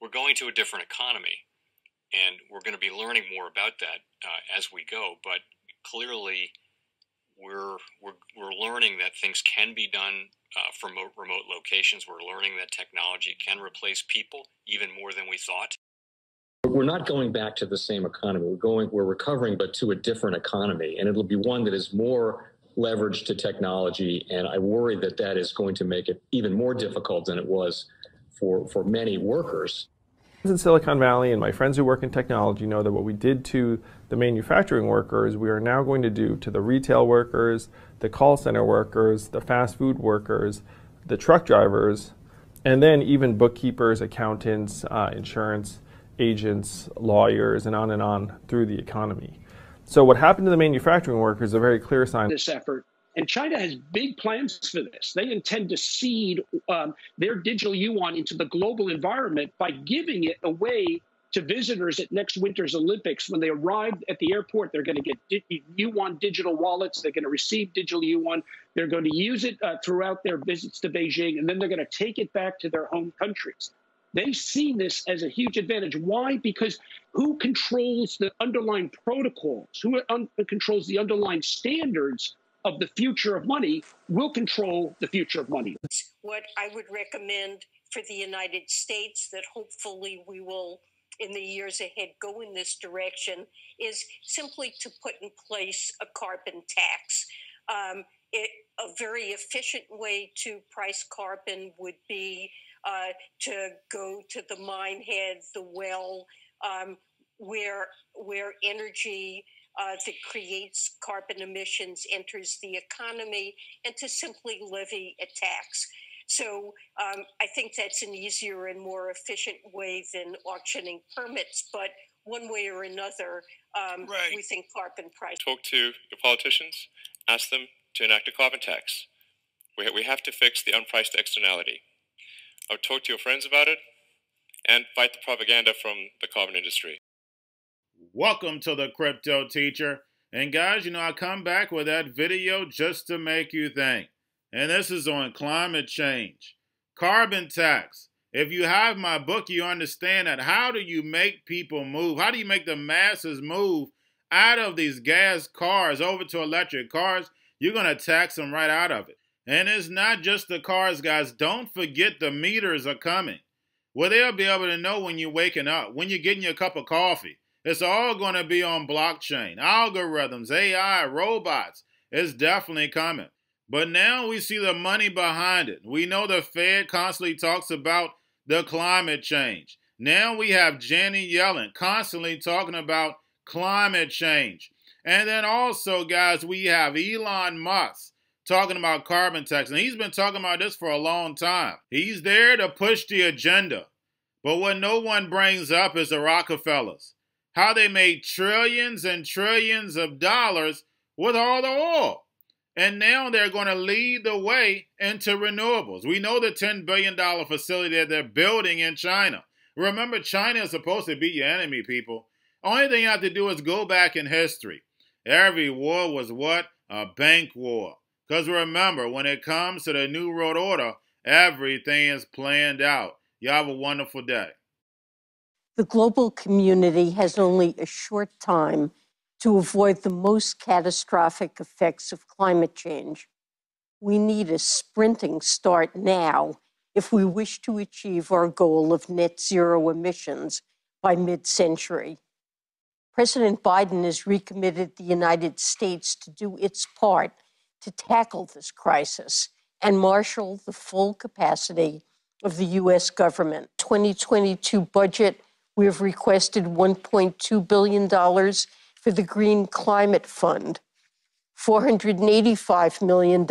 we're going to a different economy, and we're going to be learning more about that as we go. But clearly, we're learning that things can be done from remote locations. We're learning that technology can replace people even more than we thought. We're not going back to the same economy. We're recovering, but to a different economy, and it'll be one that is more leveraged to technology. And I worry that that is going to make it even more difficult than it was for many workers. In Silicon Valley, and my friends who work in technology know that what we did to the manufacturing workers, we are now going to do to the retail workers, the call center workers, the fast food workers, the truck drivers, and then even bookkeepers, accountants, insurance agents, lawyers, and on through the economy. So what happened to the manufacturing workers is a very clear sign. This effort. And China has big plans for this. They intend to seed their digital yuan into the global environment by giving it away to visitors at next winter's Olympics. When they arrive at the airport, they're going to get yuan digital wallets. They're going to receive digital yuan. They're going to use it throughout their visits to Beijing, and then they're going to take it back to their home countries. They see this as a huge advantage. Why? Because who controls the underlying protocols, who controls the underlying standards of the future of money will control the future of money. What I would recommend for the United States, that hopefully we will, in the years ahead, go in this direction, is simply to put in place a carbon tax. A very efficient way to price carbon would be to go to the mine head, the well, where energy that creates carbon emissions enters the economy, and to simply levy a tax. So I think that's an easier and more efficient way than auctioning permits. But one way or another, we think carbon price. Talk to your politicians, ask them to enact a carbon tax. We have to fix the unpriced externality. I would talk to your friends about it and fight the propaganda from the carbon industry. Welcome to the Crypto Teacher. And guys, I come back with that video just to make you think. And this is on climate change. Carbon tax. If you have my book, you understand that. How do you make people move? How do you make the masses move out of these gas cars over to electric cars? You're going to tax them right out of it. And it's not just the cars, guys. Don't forget the meters are coming. Well, they'll be able to know when you're waking up, when you're getting your cup of coffee. It's all going to be on blockchain, algorithms, AI, robots. It's definitely coming. But now we see the money behind it. We know the Fed constantly talks about the climate change. Now we have Janet Yellen constantly talking about climate change. And then also, guys, we have Elon Musk talking about carbon tax. And he's been talking about this for a long time. He's there to push the agenda. But what no one brings up is the Rockefellers. How they made trillions and trillions of dollars with all the oil. And now they're going to lead the way into renewables. We know the $10 billion facility that they're building in China. Remember, China is supposed to be your enemy, people. Only thing you have to do is go back in history. Every war was what? A bank war. Because remember, when it comes to the New World Order, everything is planned out. You have a wonderful day. The global community has only a short time to avoid the most catastrophic effects of climate change. We need a sprinting start now if we wish to achieve our goal of net zero emissions by mid-century. President Biden has recommitted the United States to do its part to tackle this crisis and marshal the full capacity of the U.S. government. 2022 budget, we have requested $1.2 billion for the Green Climate Fund, $485 million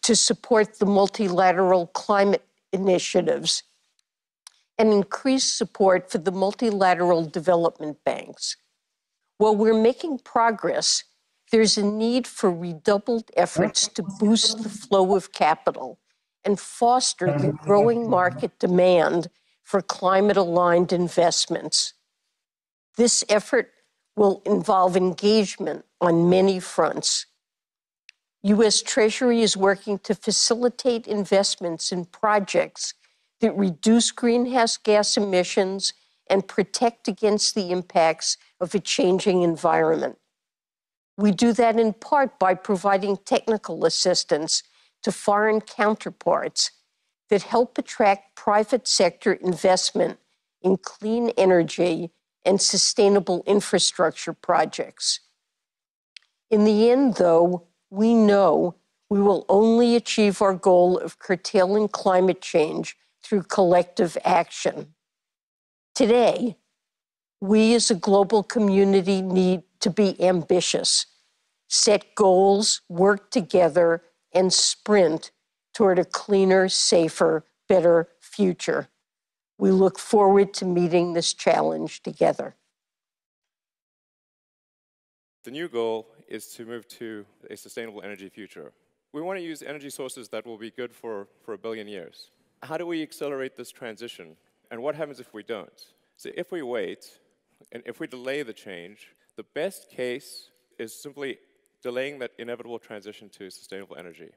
to support the multilateral climate initiatives, and increased support for the multilateral development banks. While we're making progress, there's a need for redoubled efforts to boost the flow of capital and foster the growing market demand for climate-aligned investments. This effort will involve engagement on many fronts. U.S. Treasury is working to facilitate investments in projects that reduce greenhouse gas emissions and protect against the impacts of a changing environment. We do that in part by providing technical assistance to foreign counterparts that help attract private sector investment in clean energy and sustainable infrastructure projects. In the end, though, we know we will only achieve our goal of curtailing climate change through collective action. Today, we as a global community need to be ambitious, set goals, work together, and sprint toward a cleaner, safer, better future. We look forward to meeting this challenge together. The new goal is to move to a sustainable energy future. We want to use energy sources that will be good for 1 billion years. How do we accelerate this transition? And what happens if we don't? So if we wait, and if we delay the change, the best case is simply delaying that inevitable transition to sustainable energy.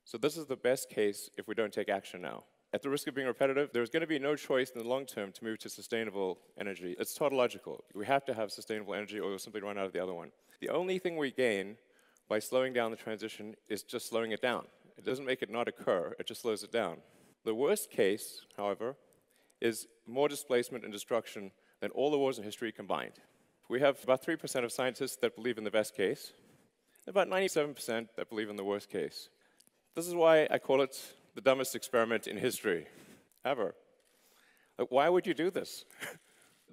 So this is the best case if we don't take action now. At the risk of being repetitive, there's going to be no choice in the long term to move to sustainable energy. It's tautological. We have to have sustainable energy or we'll simply run out of the other one. The only thing we gain by slowing down the transition is just slowing it down. It doesn't make it not occur, it just slows it down. The worst case, however, is more displacement and destruction than all the wars in history combined. We have about 3% of scientists that believe in the best case, and about 97% that believe in the worst case. This is why I call it the dumbest experiment in history, ever. Like, why would you do this?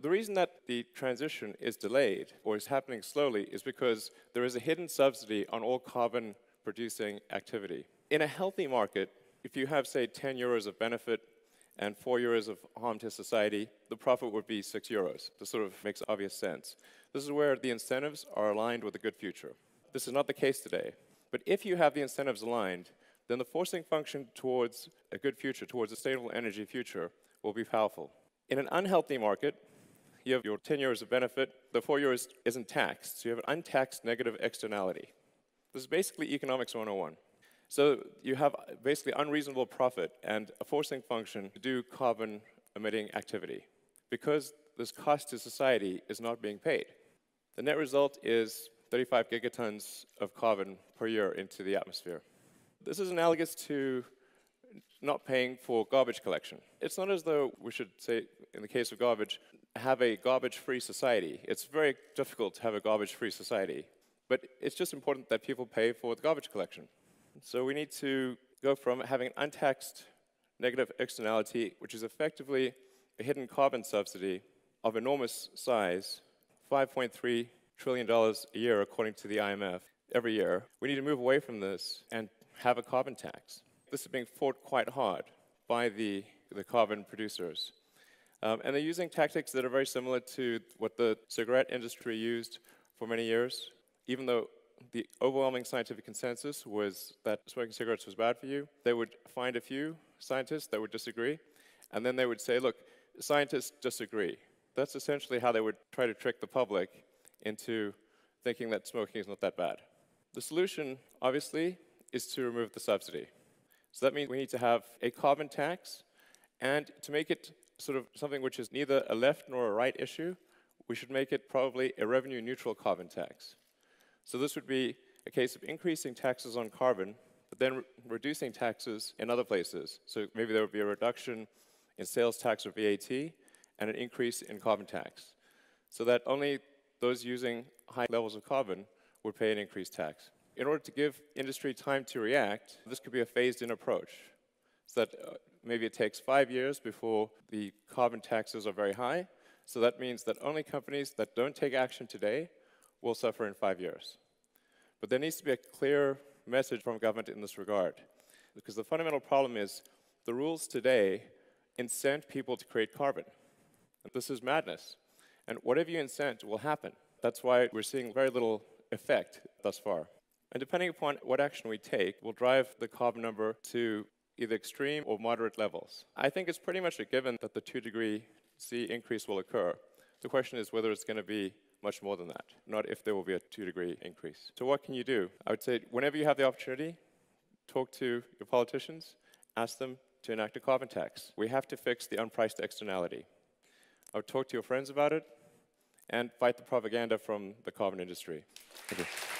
The reason that the transition is delayed or is happening slowly is because there is a hidden subsidy on all carbon-producing activity. In a healthy market, if you have, say, 10 euros of benefit and 4 euros of harm to society, the profit would be 6 euros. This sort of makes obvious sense. This is where the incentives are aligned with a good future. This is not the case today. But if you have the incentives aligned, then the forcing function towards a good future, towards a sustainable energy future, will be powerful. In an unhealthy market, you have your 10 euros of benefit, the 4 euros isn't taxed, so you have an untaxed negative externality. This is basically economics 101. So you have basically unreasonable profit and a forcing function to do carbon-emitting activity because this cost to society is not being paid. The net result is 35 gigatons of carbon per year into the atmosphere. This is analogous to not paying for garbage collection. It's not as though we should say, in the case of garbage, have a garbage-free society. It's very difficult to have a garbage-free society. But it's just important that people pay for the garbage collection. So we need to go from having an untaxed negative externality, which is effectively a hidden carbon subsidy of enormous size, $5.3 trillion a year, according to the IMF, every year. We need to move away from this and have a carbon tax. This is being fought quite hard by the carbon producers. And they're using tactics that are very similar to what the cigarette industry used for many years, even though the overwhelming scientific consensus was that smoking cigarettes was bad for you. They would find a few scientists that would disagree, and then they would say, look, scientists disagree. That's essentially how they would try to trick the public into thinking that smoking is not that bad. The solution, obviously, is to remove the subsidy. So that means we need to have a carbon tax, and to make it sort of something which is neither a left nor a right issue, we should make it probably a revenue-neutral carbon tax. So this would be a case of increasing taxes on carbon, but then reducing taxes in other places. So maybe there would be a reduction in sales tax or VAT, and an increase in carbon tax, so that only those using high levels of carbon would pay an increased tax. In order to give industry time to react, this could be a phased-in approach, so that maybe it takes 5 years before the carbon taxes are very high. So that means that only companies that don't take action today will suffer in 5 years. But there needs to be a clear message from government in this regard, because the fundamental problem is the rules today incent people to create carbon. And this is madness. And whatever you incent will happen. That's why we're seeing very little effect thus far. And depending upon what action we take, will drive the carbon number to either extreme or moderate levels. I think it's pretty much a given that the 2-degree C increase will occur. The question is whether it's going to be much more than that, not if there will be a 2-degree increase. So what can you do? I would say whenever you have the opportunity, talk to your politicians, ask them to enact a carbon tax. We have to fix the unpriced externality. I would talk to your friends about it and fight the propaganda from the carbon industry. Thank you.